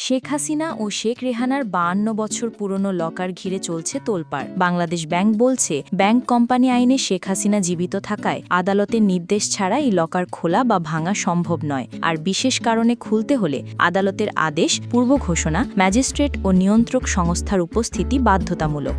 শেখ হাসিনা ও শেখ রেহানার ৫২ বছর পুরনো লকার ঘিরে চলছে তোলপাড়। বাংলাদেশ ব্যাংক বলছে, ব্যাংক কোম্পানি আইনে শেখ হাসিনা জীবিত থাকায় আদালতের নির্দেশ ছাড়া এই লকার খোলা বা ভাঙা সম্ভব নয়। আর বিশেষ কারণে খুলতে হলে আদালতের আদেশ, পূর্ব ঘোষণা, ম্যাজিস্ট্রেট ও নিয়ন্ত্রক সংস্থার উপস্থিতি বাধ্যতামূলক।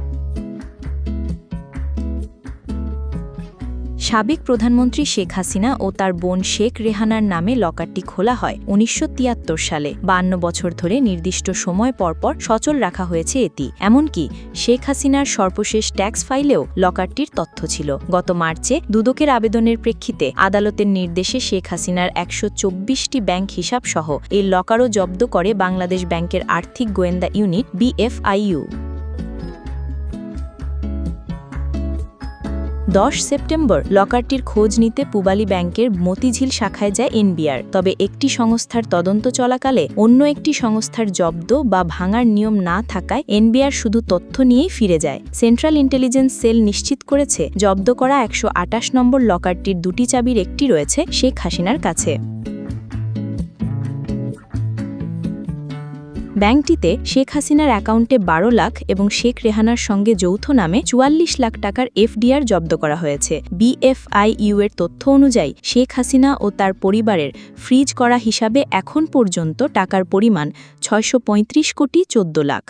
সাবেক প্রধানমন্ত্রী শেখ হাসিনা ও তার বোন শেখ রেহানার নামে লকারটি খোলা হয় ১৯৭৩ সালে। ৫২ বছর ধরে নির্দিষ্ট সময় পরপর সচল রাখা হয়েছে এটি। এমনকি শেখ হাসিনার সর্বশেষ ট্যাক্স ফাইলেও লকারটির তথ্য ছিল। গত মার্চে দুদকের আবেদনের প্রেক্ষিতে আদালতের নির্দেশে শেখ হাসিনার ১২৪টি ব্যাংক হিসাব সহ এই লকারও জব্দ করে বাংলাদেশ ব্যাংকের আর্থিক গোয়েন্দা ইউনিট BFIU। ১০ সেপ্টেম্বর লকারটির খোঁজ নিতে পূবালী ব্যাংকের মতিঝিল শাখায় যায় NBR। তবে একটি সংস্থার তদন্ত চলাকালে অন্য একটি সংস্থার জব্দ বা ভাঙার নিয়ম না থাকায় NBR শুধু তথ্য নিয়েই ফিরে যায়। সেন্ট্রাল ইন্টেলিজেন্স সেল নিশ্চিত করেছে, জব্দ করা ১২৮ নম্বর লকারটির দুটি চাবির একটি রয়েছে শেখ হাসিনার কাছে। ব্যাংকটিতে শেখ হাসিনার অ্যাকাউন্টে ১২ লাখ এবং শেখ রেহানার সঙ্গে যৌথ নামে ৪৪ লাখ টাকার FDR জব্দ করা হয়েছে। BFIU এর তথ্য অনুযায়ী শেখ হাসিনা ও তার পরিবারের ফ্রিজ করা হিসাবে এখন পর্যন্ত টাকার পরিমাণ ৬৩৫ কোটি ১৪ লাখ।